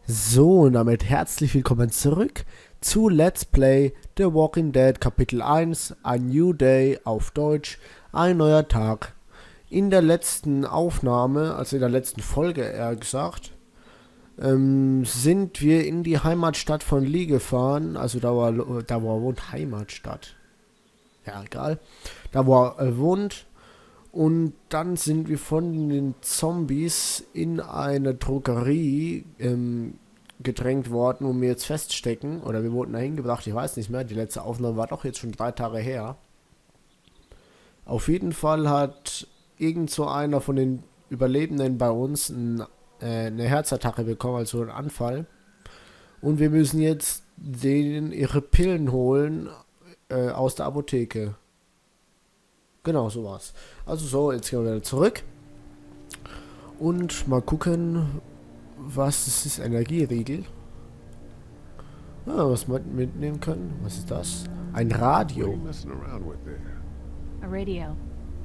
So, und damit herzlich willkommen zurück zu Let's Play The Walking Dead Kapitel 1, A New Day auf Deutsch, ein neuer Tag. In der letzten Aufnahme, also in der letzten Folge eher gesagt, sind wir in die Heimatstadt von Lee gefahren, also da wo er wohnt, Heimatstadt. Ja, egal. Da wo er wohnt. Und dann sind wir von den Zombies in eine Drogerie gedrängt worden, wo wir jetzt feststecken. Oder wir wurden dahin gebracht, ich weiß nicht mehr. Die letzte Aufnahme war doch jetzt schon 3 Tage her. Auf jeden Fall hat irgend so einer von den Überlebenden bei uns eine Herzattacke bekommen, also einen Anfall. Und wir müssen jetzt denen ihre Pillen holen aus der Apotheke. Genau, so war's. Also so, jetzt gehen wir wieder zurück. Und mal gucken, was es ist. Energieriegel. Ah, was wir mitnehmen können. Was ist das? Ein What are you Radio. messing around with there? A radio.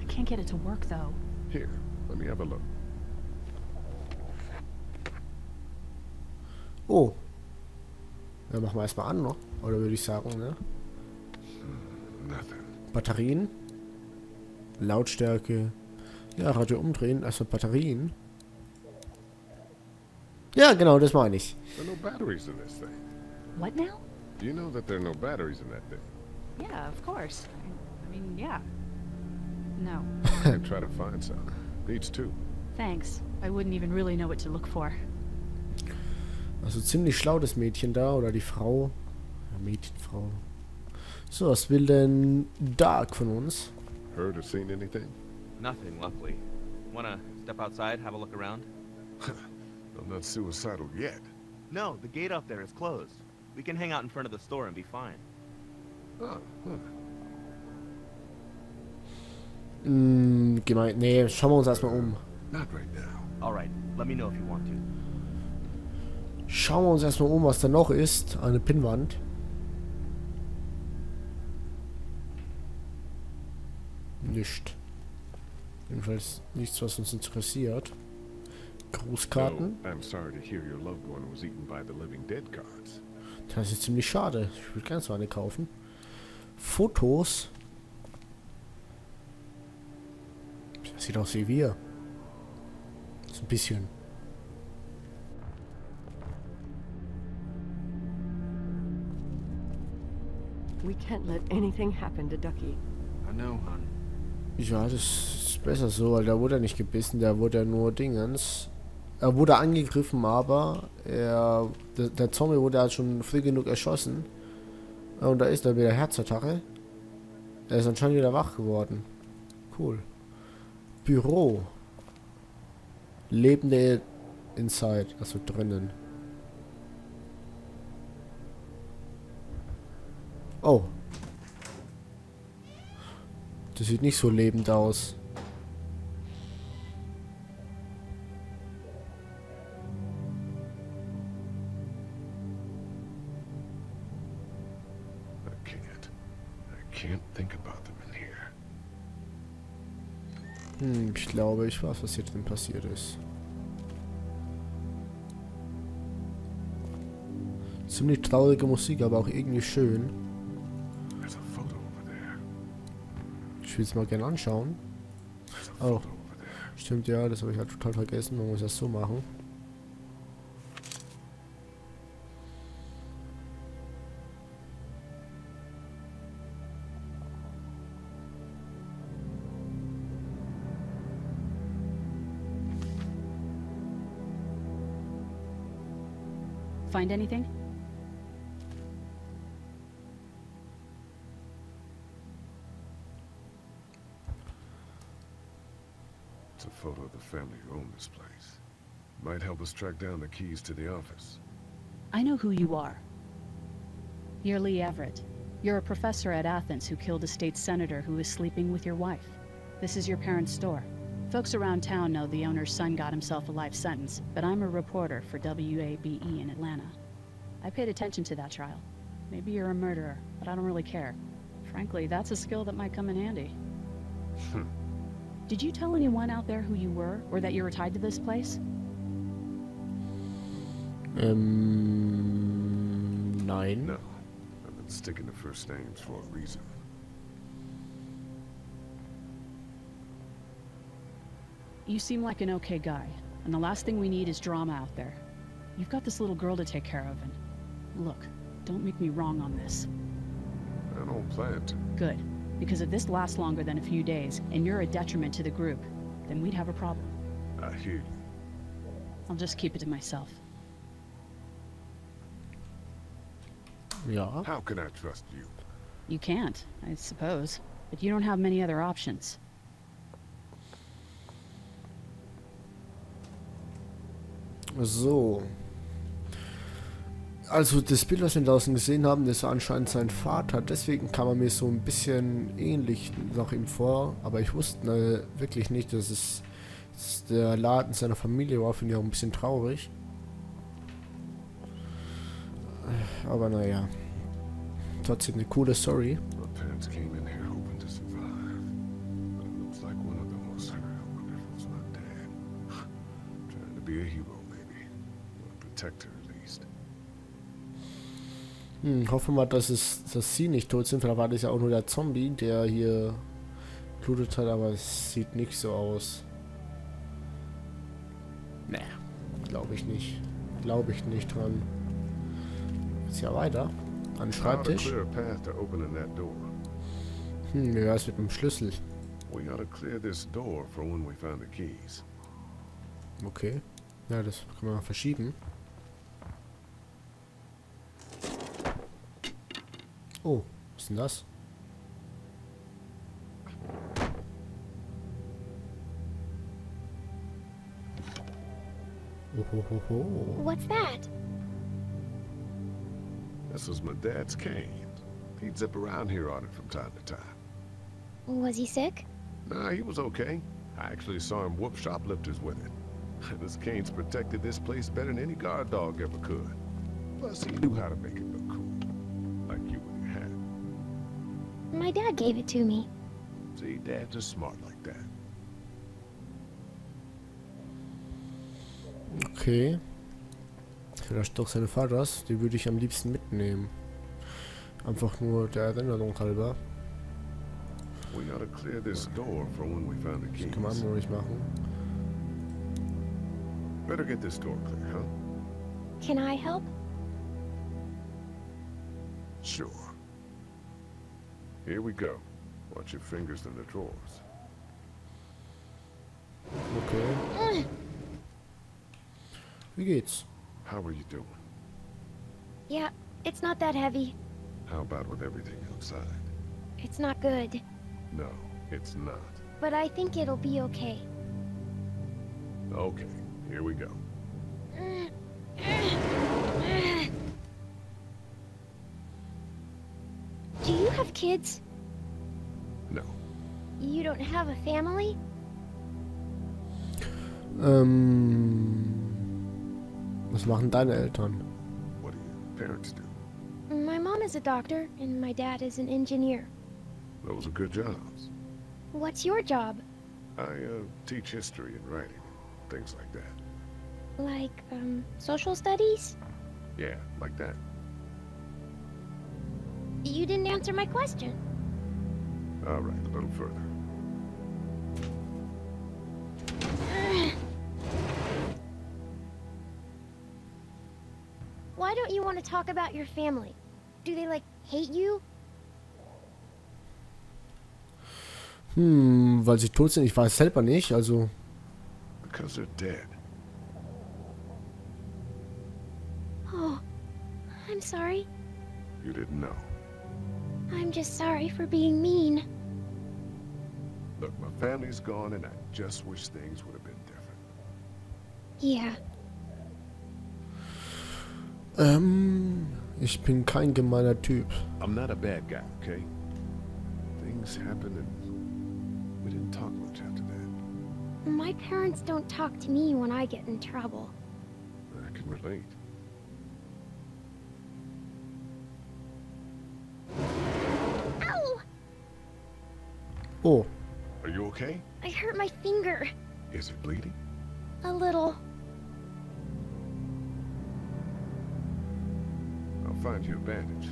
I can't get it to work though. Here, let me have a look. Oh. Ja, machen wir erstmal an, ne? Oder würde ich sagen, ne? Nothing. Batterien. Lautstärke. Ja, Radio umdrehen. Also Batterien. Ja, genau, das meine ich. There are no batteries in this thing. What now? Do you know that there are no batteries in that thing? Yeah, of course. I mean, yeah. No. I can try to find some. Needs two. Thanks. I wouldn't even really know what to look for. Also ziemlich schlau das Mädchen da. Oder die Frau. Ja, Mädchenfrau. So, was will denn Dark von uns? Heard or seen anything? Nothing, luckily. Wanna step outside, have a look around? I'm not suicidal yet. No, the gate up there is closed. We can hang out in front of the store and be fine. Oh, huh. Nee, schauen wir uns erstmal um. Not right now. Alright, let me know if you want to. Schauen wir uns erstmal um, was da noch ist. Eine Pinnwand. Nicht. Jedenfalls nichts, was uns interessiert. Grußkarten. So, I'm sorry to hear your loved one was eaten by the living dead cards. Das ist ziemlich schade. Ich würde gerne so eine kaufen. Fotos. Das sieht aus wie wir. So ein bisschen. We can't let anything happen to Ducky. I know, hon. Ja, das ist besser so, weil da wurde er nicht gebissen, der wurde ja nur Dingens. Er wurde angegriffen, aber der Zombie wurde ja schon früh genug erschossen. Und da ist er wieder Herzattacke. Er ist anscheinend wieder wach geworden. Cool. Büro. Lebende Inside, also drinnen. Oh. Das sieht nicht so lebend aus. I can't think about them in here. Ich glaube, ich weiß, was hier drin passiert ist. Ziemlich traurige Musik, aber auch irgendwie schön. There's a photo over there. Ich will es mal gerne anschauen. There's a Oh. photo over there. Stimmt, ja, das habe ich halt total vergessen. Man muss das so machen. Find anything? It's a photo of the family who own this place. Might help us track down the keys to the office. I know who you are. You're Lee Everett. You're a professor at Athens who killed a state senator who was sleeping with your wife. This is your parents' store. Folks around town know the owner's son got himself a life sentence, but I'm a reporter for WABE in Atlanta. I paid attention to that trial. Maybe you're a murderer, but I don't really care. Frankly, that's a skill that might come in handy. Did you tell anyone out there who you were, or that you were tied to this place? Nein. No. I've been sticking to first names for a reason. You seem like an okay guy, and the last thing we need is drama out there. You've got this little girl to take care of, and look, don't make me wrong on this. I don't plan to. Good, because if this lasts longer than a few days, and you're a detriment to the group, then we'd have a problem. I hear you. I'll just keep it to myself. Ja. How can I trust you? You can't, I suppose, but you don't have many other options. So. Also das Bild, was wir draußen gesehen haben, das war anscheinend sein Vater. Deswegen kam er mir so ein bisschen ähnlich nach ihm vor. Aber ich wusste wirklich nicht, dass es der Laden seiner Familie war. Finde ich auch ein bisschen traurig. Aber naja. Trotzdem eine coole Story. My parents came in here hoping to survive. But it looks like one of them was hurt. I wonder if it was my dad. Trying to be a hero, maybe. Or a protector, at least. Hoffen wir, dass sie nicht tot sind. Vielleicht war das ja auch nur der Zombie, der hier blutet hat, aber es sieht nicht so aus. Ne, glaube ich nicht. Glaube ich nicht dran. Jetzt ja weiter. An den Schreibtisch. Clear a path to opening that door. Wie wär's mit dem Schlüssel? We gotta clear this door for when we find the keys. Okay. Ja, das kann man verschieben. Oh, was ist denn das? Oh. What's that? This was my dad's cane. He'd zip around here on it from time to time. Was he sick? Nah, he was okay. I actually saw him whoop shoplifters with it. This cane's protected this place better than any guard dog ever could. Plus, he knew how to make it look cool. Like you with your hat. My dad gave it to me. See, dads are smart like that. Okay. Vielleicht doch seine Vaters. Die würde ich am liebsten mitnehmen. Einfach nur der Erinnerung halber. We gotta clear this door for when we find the Das keys. kann man nur nicht machen. Better get this door clear, huh? Can I help? Sure. Here we go. Watch your fingers in the drawers. Okay. Wie geht's? How are you doing? Yeah, it's not that heavy. How about with everything outside? It's not good. No, it's not. But I think it'll be okay. Okay, here we go. Do you have kids? No. You don't have a family? Was machen deine Eltern? What do your parents do? My mom is a doctor, and my dad is an engineer. Those are good jobs. What's your job? I teach history and writing, things like that. Like, social studies? Yeah, like that. You didn't answer my question. All right, a little further. Why don't you want to talk about your family? Do they, like, hate you? Weil sie tot sind, ich weiß selber nicht, also... Because they're dead. Oh, I'm sorry. You didn't know. I'm just sorry for being mean. Look, my family's gone and I just wish things would have been different. Yeah. Ich bin kein gemeiner Typ. I'm not a bad guy, okay? Things happened and we didn't talk much after that. My parents don't talk to me when I get in trouble. I can relate. Ow! Oh, Are you okay? I hurt my finger. Is it bleeding? A little. find you a bandage.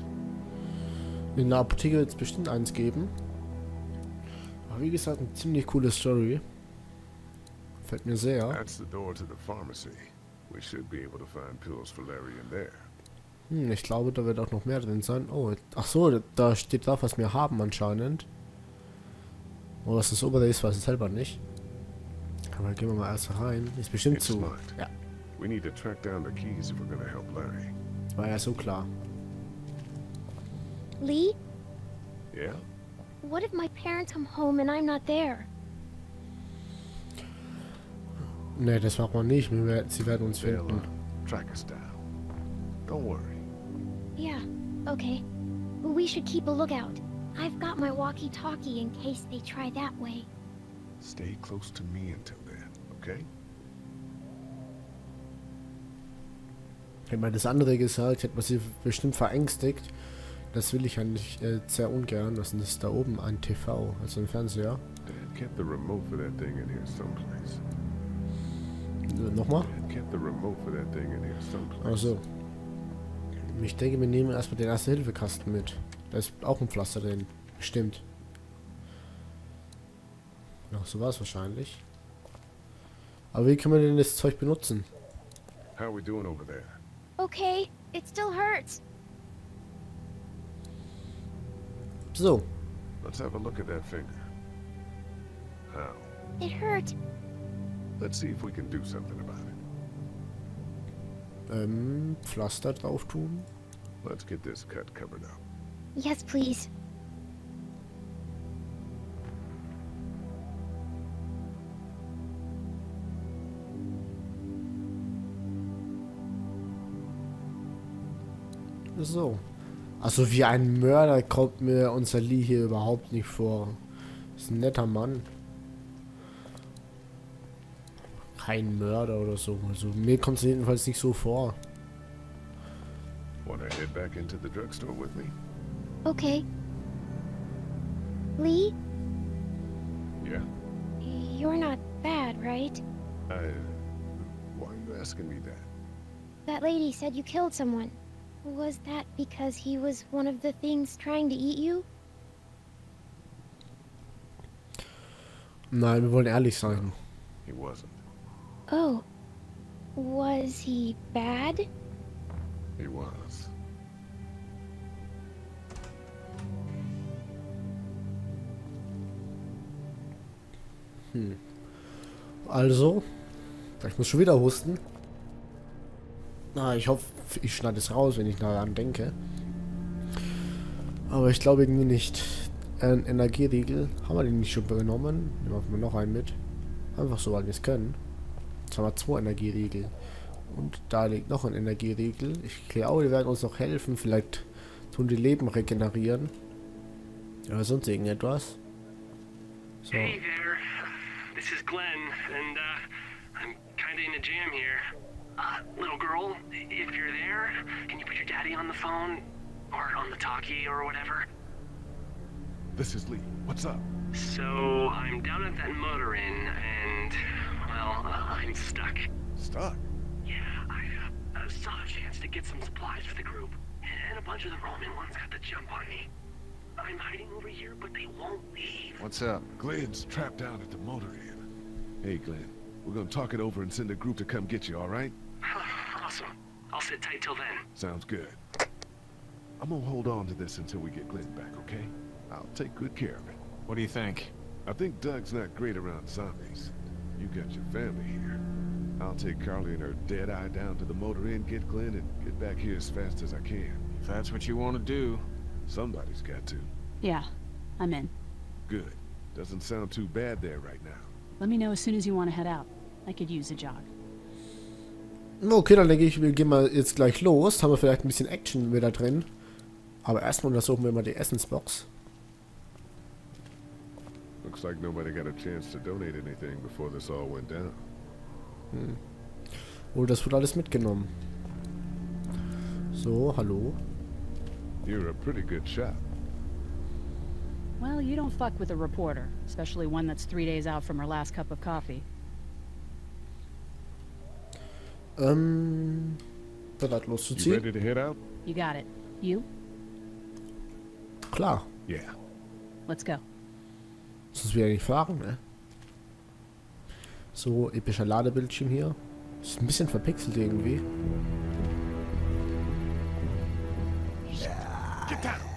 In der Apotheke wird es bestimmt eins geben. Aber wie gesagt, eine ziemlich coole Story. Gefällt mir sehr. That's the door to the pharmacy. We should be able to find pills for Larry in there. Ich glaube, da wird auch noch mehr drin sein. Oh, ach so, da steht drauf, was wir haben anscheinend. Oh, was das obere ist, weiß ich selber nicht. Aber gehen wir mal erst rein. Ist bestimmt It's zu. locked. Ja, We need to track down the keys if we're gonna help Larry. war ja so klar. Lee, Yeah? what if my parents come home and I'm not there? Ne, das machen wir nicht. Sie werden uns They'll finden. track us down. Don't worry. Yeah, okay. But we should keep a lookout. I've got my walkie-talkie in case they try that way. Stay close to me until then, okay? Hätte man das andere gesagt, hätte man sie bestimmt verängstigt. Das will ich eigentlich sehr ungern. Was ist das da oben? Ein TV, also ein Fernseher. Dad kept the remote for that thing in here someplace. Nochmal? Dad kept the remote for that thing in here someplace. Also. Ich denke, wir nehmen erstmal den Erste-Hilfe-Kasten mit. Da ist auch ein Pflaster drin. Stimmt. Ja, so war es wahrscheinlich. Aber wie können wir denn das Zeug benutzen? How are we doing over there? Okay, it still hurts. So. Let's have a look at that finger. How? It hurt. Let's see if we can do something about it. Pflaster drauf tun. Let's get this cut covered up. Yes, please. So. Also wie ein Mörder kommt mir unser Lee hier überhaupt nicht vor. Ist ein netter Mann. Kein Mörder oder so. Also mir kommt es jedenfalls nicht so vor. Wanna head back into the drugstore with me? Okay. Lee, Yeah. you're not bad, right? Why are you asking me that? That lady said you killed someone. Was that because he was one of the things trying to eat you? Nein, wir wollen ehrlich sein. He wasn't. Oh. Was he bad? He was. Also, ich muss schon wieder husten. Na, ich hoffe, ich schneide es raus, wenn ich daran denke. Aber ich glaube irgendwie nicht. Ein Energieriegel. Haben wir den nicht schon genommen? Nehmen wir noch einen mit. Einfach so, weil wir es können. Jetzt haben wir 2 Energieriegel. Und da liegt noch ein Energieriegel. Ich glaube, die werden uns noch helfen. Vielleicht tun die Leben regenerieren. Oder sonst irgendetwas. So. Hey there, this is Glenn, and I'm kinda in a jam here. Little girl, if you're there, can you put your daddy on the phone? Or on the talkie or whatever? This is Lee. What's up? So, I'm down at that motor inn, and, well, I'm stuck. Stuck. Yeah, I saw a chance to get some supplies for the group, and a bunch of the Roman ones got the jump on me. I'm hiding over here, but they won't leave. What's up? Glenn's trapped out at the motor inn. Hey, Glenn. We're gonna talk it over and send a group to come get you, all right? Awesome. I'll sit tight till then. Sounds good. I'm gonna hold on to this until we get Glenn back, okay? I'll take good care of it. What do you think? I think Doug's not great around zombies. You got your family here. I'll take Carly and her dead eye down to the motor inn, get Glenn, and get back here as fast as I can. If that's what you want to do. Somebody's got to. Yeah, I'm in. Good. Doesn't sound too bad there right now. Let me know as soon as you want to head out. I could use a jog. Okay, dann denke ich, wir gehen mal jetzt gleich los. Haben wir vielleicht ein bisschen Action wieder drin. Aber erstmal untersuchen wir mal die Essensbox. Looks like nobody got a chance to donate anything before this all went down. Oh, das wird alles mitgenommen. So, hallo. You're a pretty good shot. Well, you don't fuck with a reporter, especially one that's 3 days out from her last cup of coffee. bereit You loszuziehen? ready to head out? You got it. You? Klar. Yeah. Let's go. Sonst will ich nicht fahren, ne? So, epischer Ladebildschirm hier. Ist ein bisschen verpixelt irgendwie. Get down.